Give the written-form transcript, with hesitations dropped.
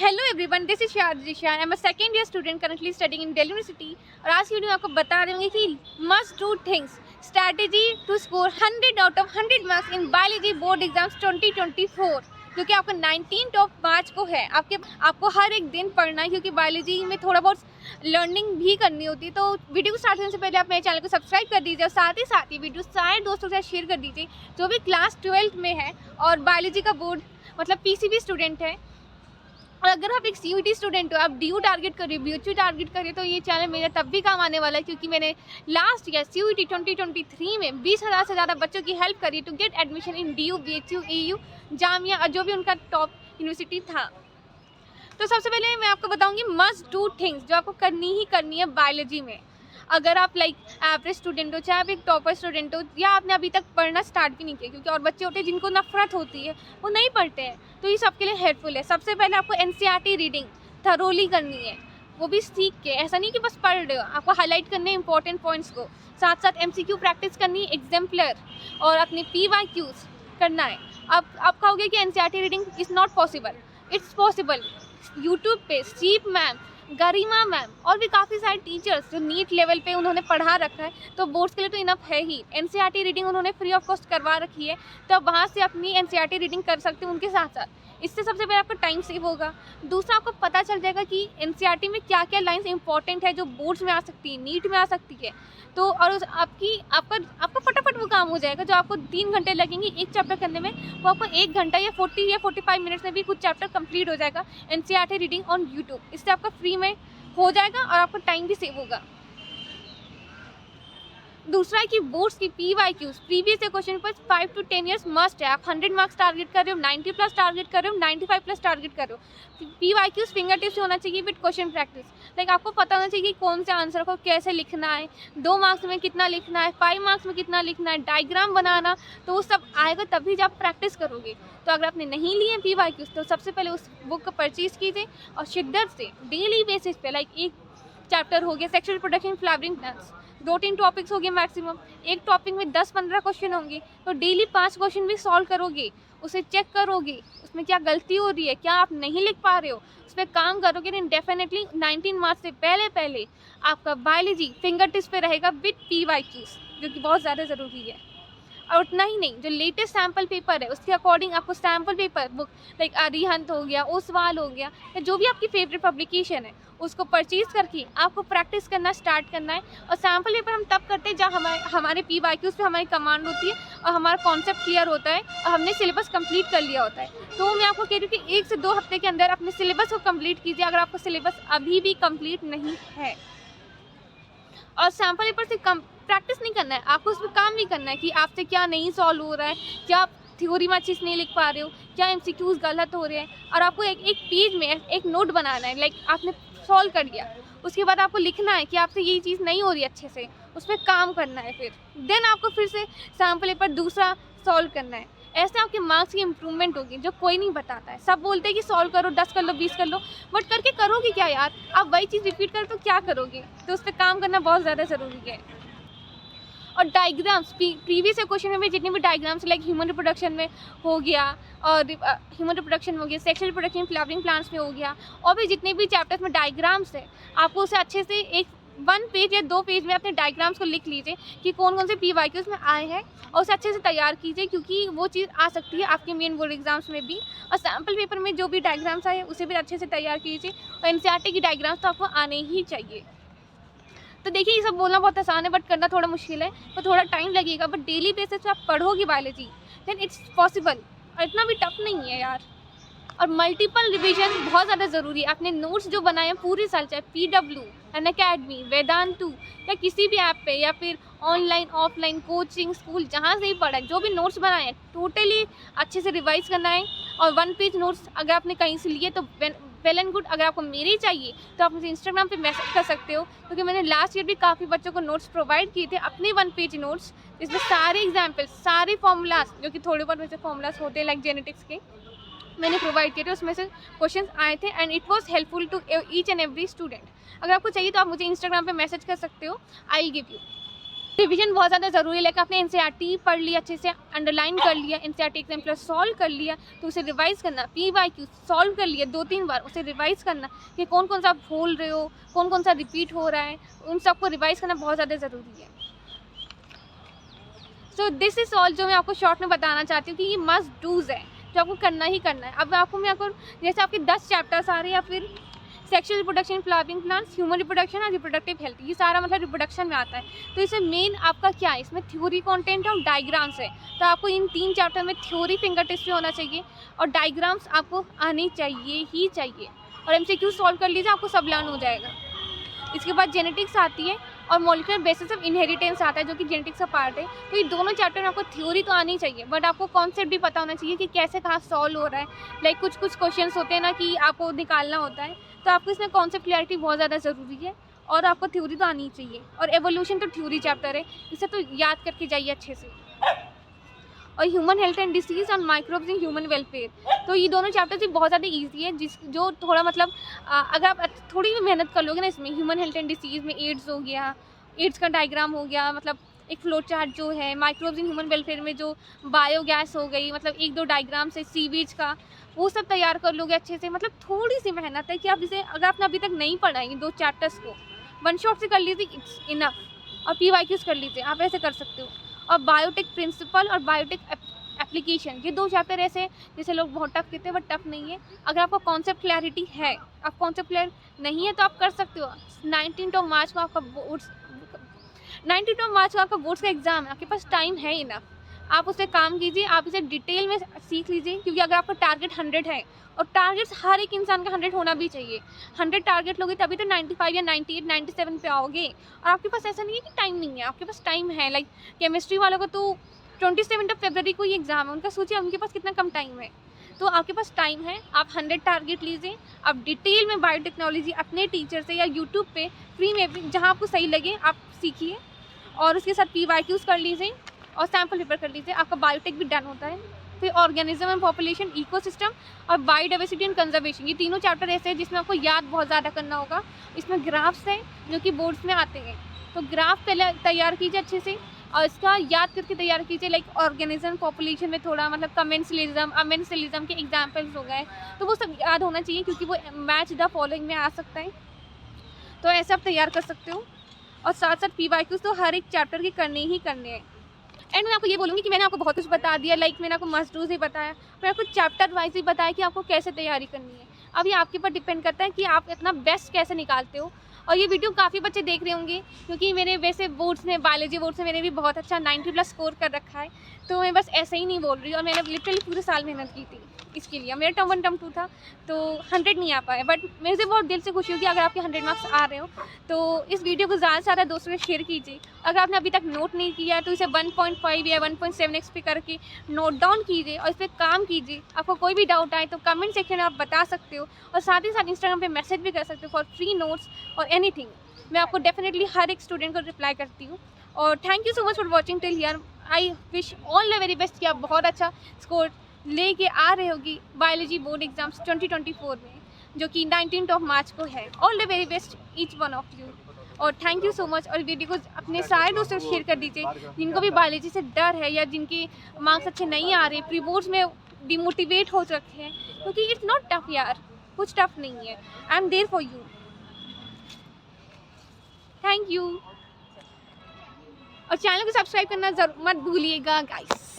Hello everyone, this is Sharjisha. I am a second year student currently studying in Delhi university. और आज की video में आपको बता रहे होंगे कि must do things strategy to score 100 out of 100 marks in biology board exams 2024, जो कि आपका 19 मार्च को है। आपको हर एक दिन पढ़ना है, क्योंकि बायोलॉजी में थोड़ा बहुत लर्निंग भी करनी होती है। तो वीडियो को स्टार्ट करने से पहले आप मेरे चैनल को सब्सक्राइब कर दीजिए और साथ ही वीडियो सारे दोस्तों के साथ शेयर कर दीजिए जो भी क्लास 12th में है और बायोलॉजी का बोर्ड मतलब पीसीबी स्टूडेंट है। और अगर आप एक सीयूटी स्टूडेंट हो, आप डीयू टारगेट करिए, बीएचयू टारगेट करिए, तो ये चैनल मेरा तब भी काम आने वाला है, क्योंकि मैंने लास्ट ईयर सीयूटी 2023 में 20,000 से ज़्यादा बच्चों की हेल्प करी to get admission in DU, BHU, EU, Jamia और जो भी उनका टॉप यूनिवर्सिटी था। तो सबसे पहले मैं आपको बताऊंगी मस्ट डू थिंग्स जो आपको करनी ही करनी है बायोलॉजी में। अगर आप एवरेज स्टूडेंट हो, चाहे आप एक टॉपर स्टूडेंट हो, या आपने अभी तक पढ़ना स्टार्ट भी नहीं किया, क्योंकि और बच्चे होते हैं जिनको नफरत होती है, वो नहीं पढ़ते हैं, तो ये सबके लिए हेल्पफुल है। सबसे पहले आपको एनसीईआरटी रीडिंग थरोली करनी है, वो भी सीख के, ऐसा नहीं कि बस पढ़ रहे हो, आपको हाईलाइट करने हैं इंपॉर्टेंट पॉइंट्स को। साथ साथ एमसीक्यू प्रैक्टिस करनी है, एग्जाम्पलर और अपने पीवाईक्यूज करना है। अब आप कहोगे कि NCERT reading is not possible, it's possible. YouTube पे सीप मैम, गरिमा मैम और भी काफ़ी सारे टीचर्स जो नीट लेवल पे उन्होंने पढ़ा रखा है, तो बोर्ड्स के लिए तो इनफ है ही। एनसीईआरटी रीडिंग उन्होंने फ्री ऑफ कॉस्ट करवा रखी है, तो आप वहाँ से अपनी एनसीईआरटी रीडिंग कर सकते हो उनके साथ साथ। इससे सबसे पहले आपका टाइम सेव होगा। दूसरा, आपको पता चल जाएगा कि एनसीईआरटी में क्या क्या लाइन्स इंपॉर्टेंट है जो बोर्ड्स में आ सकती है, नीट में आ सकती है। तो और आपका फटाफट वो काम हो जाएगा। जो आपको 3 घंटे लगेंगे एक चैप्टर करने में, वो आपको 1 घंटा या 40 या 45 मिनट्स में भी कुछ चैप्टर कंप्लीट हो जाएगा एनसीईआरटी रीडिंग ऑन यूट्यूब। इससे आपका फ्री में हो जाएगा और आपका टाइम भी सेव होगा। दूसरा है कि बोर्ड्स की पीवाईक्यूज प्रीवियस क्वेश्चन पर 5 to 10 ईयर्स मस्ट है। आप 100 मार्क्स टारगेट कर रहे हो, 90+ टारगेट कर रहे हो, 95+ टारगेट कर रहे हो, पीवाईक्यूज फिंगर टिप्स होना चाहिए विद क्वेश्चन प्रैक्टिस। आपको पता होना चाहिए कि कौन से आंसर को कैसे लिखना है, 2 मार्क्स में कितना लिखना है, 5 मार्क्स में कितना लिखना है, डायग्राम बनाना, तो वो सब आएगा तभी जब आप प्रैक्टिस करोगे। तो अगर आपने नहीं लिए पीवाईक्यूज, तो सबसे पहले उस बुक को परचेज कीजिए और शिद्दत से डेली बेसिस पे एक चैप्टर हो गया sexual reproduction flowering plants, 2-3 topics हो गए मैक्सिमम, एक टॉपिक में 10-15 क्वेश्चन होंगे, तो डेली 5 क्वेश्चन भी सॉल्व करोगे, उसे चेक करोगे उसमें क्या गलती हो रही है, क्या आप नहीं लिख पा रहे हो, उस पर काम करोगे, देन डेफिनेटली 19 मार्क्स से पहले आपका बायोलॉजी फिंगर टिप्स पे रहेगा विद पीवाईक्यूज, जो कि बहुत ज़्यादा ज़रूरी है। और उतना ही नहीं, जो लेटेस्ट सैम्पल पेपर है उसके अकॉर्डिंग आपको सैम्पल पेपर बुक अरिहंत हो गया, ओसवाल हो गया, या जो भी आपकी फेवरेट पब्लिकेशन है उसको परचेज करके आपको प्रैक्टिस करना स्टार्ट करना है। और सैम्पल पेपर हम तब करते हैं जब हमारे पीवाईक्यूज पे हमारी कमांड होती है और हमारा कॉन्सेप्ट क्लियर होता है और हमने सिलेबस कंप्लीट कर लिया होता है। तो मैं आपको कह रही हूँ कि 1 से 2 हफ्ते के अंदर अपने सिलेबस को कंप्लीट कीजिए, अगर आपका सिलेबस अभी भी कंप्लीट नहीं है। और सैम्पल पेपर से प्रैक्टिस नहीं करना है, आपको उस पर काम भी करना है कि आपसे क्या नहीं सॉल्व हो रहा है, क्या आप थ्योरी में अच्छे से नहीं लिख पा रहे हो, क्या एमसीक्यूज गलत हो रहे हैं। और आपको एक पेज में एक नोट बनाना है, आपने सॉल्व कर लिया, उसके बाद आपको लिखना है कि आपसे यही चीज़ नहीं हो रही अच्छे से, उस पर काम करना है। फिर देन आपको फिर से सैम्पल पेपर दूसरा सॉल्व करना है। ऐसे आपके मार्क्स की इंप्रूवमेंट होगी, जो कोई नहीं बताता है। सब बोलते हैं कि सॉल्व करो, 10 कर लो, 20 कर लो, बट करके करोगे क्या यार? आप वही चीज़ रिपीट करो तो क्या करोगे? तो उस पर काम करना बहुत ज़्यादा ज़रूरी है। और डायग्राम्स, प्रीवियस क्वेश्चन में भी जितने भी डायग्राम्स ह्यूमन रिप्रोडक्शन में हो गया, और ह्यूमन रिप्रोडक्शन हो गया, सेक्सुअल रिप्रोडक्शन फ्लावरिंग प्लांट्स में हो गया, और भी जितने भी चैप्टर्स में डायग्राम्स है, आपको उसे अच्छे से 1 पेज या 2 पेज में अपने डायग्राम्स को लिख लीजिए कि कौन कौन से पीवाईक्यूज में आए हैं, और उसे अच्छे से तैयार कीजिए, क्योंकि वो चीज़ आ सकती है आपके मेन बोर्ड एग्जाम्स में भी। और सैम्पल पेपर में जो भी डायग्राम्स आए उसे भी अच्छे से तैयार कीजिए, और एनसीईआरटी की डायग्राम्स तो आपको आने ही चाहिए। तो देखिए, ये सब बोलना बहुत आसान है, बट करना थोड़ा मुश्किल है, तो थोड़ा टाइम लगेगा, बट डेली बेसिस पे आप पढ़ोगे बायोलॉजी, देन इट्स पॉसिबल, और इतना भी टफ नहीं है यार। और मल्टीपल रिवीजन बहुत ज़्यादा ज़रूरी है। आपने नोट्स जो बनाए हैं पूरे साल, चाहे पीडब्ल्यू, अनअकैडमी, वेदांतु या किसी भी ऐप पे, या फिर ऑनलाइन ऑफलाइन कोचिंग स्कूल जहाँ से भी पढ़ा है, जो भी नोट्स बनाए हैं टोटली अच्छे से रिवाइज करना है। और 1 पेज नोट्स अगर आपने कहीं से लिए तो वेल एंड गुड। अगर आपको मेरे चाहिए तो आप मुझे इंस्टाग्राम पे मैसेज कर सकते हो, क्योंकि मैंने लास्ट ईयर भी काफ़ी बच्चों को नोट्स प्रोवाइड किए थे, अपने 1 पेज नोट्स, जिसमें सारे एग्जाम्पल्स, सारे फॉर्मूलाज, जो कि थोड़े बहुत वैसे फॉर्मूलाज होते हैं जेनेटिक्स के, मैंने प्रोवाइड किए थे। उसमें से क्वेश्चंस आए थे and it was helpful to each and every student. अगर आपको चाहिए तो आप मुझे इंस्टाग्राम पे मैसेज कर सकते हो, आई गिव यू। रिविजन बहुत ज़्यादा ज़रूरी है। लाइक आपने एनसीईआरटी पढ़ लिया, अच्छे से अंडरलाइन कर लिया, एनसीईआरटी एग्जाम प्लस सॉल्व कर लिया, तो उसे रिवाइज़ करना। पीवाईक्यू सॉल्व कर लिया 2-3 बार, उसे रिवाइज़ करना कि कौन कौन सा आप भूल रहे हो, कौन कौन सा रिपीट हो रहा है, उन सबको रिवाइज़ करना बहुत ज़्यादा ज़रूरी है। सो दिस इज़ ऑल जो मैं आपको शॉर्ट में बताना चाहती हूँ कि ये मस्ट डूज़ है जो आपको करना ही करना है। अब आपको मैं आपको जैसे आपके 10 चैप्टर्स आ रहे हैं, या फिर sexual reproduction, flowering plants, human reproduction और रिप्रोडक्टिव हेल्थ, ये सारा मतलब रिप्रोडक्शन में आता है। तो इसमें मेन आपका क्या है, इसमें थ्योरी कंटेंट और डायग्राम्स है। तो आपको इन 3 चैप्टर में थ्योरी फिंगर टिप्स पे होना चाहिए और डायग्राम्स आपको आने चाहिए ही चाहिए, और एमसीक्यू सॉल्व कर लीजिए, आपको सब लर्न हो जाएगा। इसके बाद जेनेटिक्स आती है और मॉलिक्यूलर बेसिस ऑफ इनहेरिटेंस आता है, जो कि जेनेटिक्स का पार्ट है। तो ये दोनों चैप्टर में आपको थ्योरी तो आनी चाहिए, बट आपको कॉन्सेप्ट भी पता होना चाहिए कि कैसे कहाँ सॉल्व हो रहा है। लाइक कुछ क्वेश्चंस होते हैं ना कि आपको निकालना होता है, तो आपको इसमें कॉन्सेप्ट क्लैरिटी बहुत ज़्यादा ज़रूरी है, और आपको थ्योरी तो आनी चाहिए। और एवोल्यूशन तो थ्योरी चैप्टर है, इसे तो याद करके जाइए अच्छे से। और ह्यूमन हेल्थ एंड डिसीज और माइक्रोब्स इन ह्यूमन वेलफेयर, तो ये दोनों चैप्टर्स भी बहुत ज़्यादा ईजी है, जो थोड़ा मतलब अगर आप थोड़ी भी मेहनत कर लोगे ना इसमें, ह्यूमन हेल्थ एंड डिसीज़ में एड्स हो गया, एड्स का डायग्राम हो गया, मतलब एक फ्लो चार्ट जो है, माइक्रोब्स इन ह्यूमन वेलफेयर में जो बायोगैस हो गई, मतलब 1-2 डायग्राम से सीवेज का, वो सब तैयार कर लोगे अच्छे से। मतलब थोड़ी सी मेहनत है कि आप इसे, अगर आपने अभी तक नहीं पढ़ा है 2 चैप्टर्स को, वन शॉट से कर लीजिए, इट्स इनफ। और पीवाईक्यूज कर लीजिए, आप ऐसे कर सकते हो। और बायोटेक प्रिंसिपल और बायोटेक एप्लीकेशन, ये 2 चैप्टर ऐसे जैसे लोग बहुत टफ कहते हैं, बट टफ नहीं है। अगर आपको कॉन्सेप्ट क्लैरिटी है, आप कॉन्सेप्ट क्लियर नहीं है तो आप कर सकते हो। 19 मार्च को आपका बोर्ड्स का एग्ज़ाम है, आपके पास टाइम है इनफ। आप उस पर काम कीजिए, आप इसे डिटेल में सीख लीजिए, क्योंकि अगर आपका टारगेट 100 है, और टारगेट्स हर एक इंसान का 100 होना भी चाहिए। 100 टारगेट लोगे तभी तो 95 या 98, 97 पे आओगे। और आपके पास ऐसा नहीं है कि टाइम नहीं है, आपके पास टाइम है। लाइक केमिस्ट्री वालों को तो 27 फरवरी को ही एग्ज़ाम है, उनका सोचिए उनके पास कितना कम टाइम है। तो आपके पास टाइम है, आप 100 टारगेट लीजिए, आप डिटेल में बायोटेक्नोलॉजी अपने टीचर से या यूट्यूब पे फ्री में भी, जहाँ आपको सही लगे आप सीखिए, और उसके साथ पीवाईक्यूज कर लीजिए और सैम्पल पेपर कर लीजिए, आपका बायोटेक भी डन होता है। फिर ऑर्गेनिज्म एंड पॉपुलेशन, इकोसिस्टम और बायोडाइवर्सिटी एंड कंजर्वेशन, ये तीनों चैप्टर ऐसे हैं जिसमें आपको याद बहुत ज़्यादा करना होगा। इसमें ग्राफ्स हैं जो कि बोर्ड्स में आते हैं, तो ग्राफ पहले तैयार कीजिए अच्छे से और इसका याद करके तैयार कीजिए। लाइक ऑर्गेनिज्म पॉपुलेशन में थोड़ा मतलब कमेंसलिज्म, अमेंसलिज्म के एग्जाम्पल्स हो गए, तो वो सब याद होना चाहिए, क्योंकि वो मैच द फॉलोइंग में आ सकता है। तो ऐसे आप तैयार कर सकते हो। और साथ साथ पीवाईक्यूज तो हर एक चैप्टर के करने ही करने हैं। एंड मैं आपको ये बोलूँगी कि मैंने आपको बहुत कुछ बता दिया, लाइक मैंने आपको मस्ट डूज ही बताया, मैंने आपको चैप्टर वाइज ही बताया कि आपको कैसे तैयारी करनी है। अब ये आपके ऊपर डिपेंड करता है कि आप इतना बेस्ट कैसे निकालते हो। और ये वीडियो काफ़ी बच्चे देख रहे होंगे, क्योंकि मेरे वैसे बोर्ड्स ने, बायोलॉजी बोर्ड से मैंने भी बहुत अच्छा 90+ स्कोर कर रखा है, तो मैं बस ऐसे ही नहीं बोल रही। और मैंने लिटरली पूरे साल मेहनत की थी इसके लिए। मेरा टर्म 1 टर्म 2 था, तो 100 नहीं आ पाया, बट मुझे बहुत दिल से खुशी होगी अगर आपके 100 मार्क्स आ रहे हो। तो इस वीडियो को ज़्यादा से ज़्यादा दोस्तों से शेयर कीजिए। अगर आपने अभी तक नोट नहीं किया है तो इसे 1.5 या 1.7x पे करके नोट डाउन कीजिए और इस पर काम कीजिए। आपको कोई भी डाउट आए तो कमेंट सेक्शन में आप बता सकते हो, और साथ ही साथ इंस्टाग्राम पे मैसेज भी कर सकते हो फॉर फ्री नोट्स और एनीथिंग। मैं आपको डेफिनेटली हर एक स्टूडेंट को रिप्लाई करती हूँ। और thank you so much for watching till here. I wish all the very best कि आप बहुत अच्छा स्कोर लेके आ रहे होगी बायोलॉजी बोर्ड एग्जाम्स 2024 में, जो कि 19 मार्च को है। All the very best each one of you, और थैंक यू सो मच। और वीडियो को अपने सारे दोस्तों को शेयर कर दीजिए जिनको भी बायोलॉजी से डर है, या जिनके मार्क्स अच्छे नहीं आ रहे, प्री बोर्ड्स में डिमोटिवेट हो रखे हैं, क्योंकि इट्स नॉट टफ यार, कुछ टफ नहीं है। I am there for you. Thank you. और चैनल को सब्सक्राइब करना मत भूलिएगा गाइस।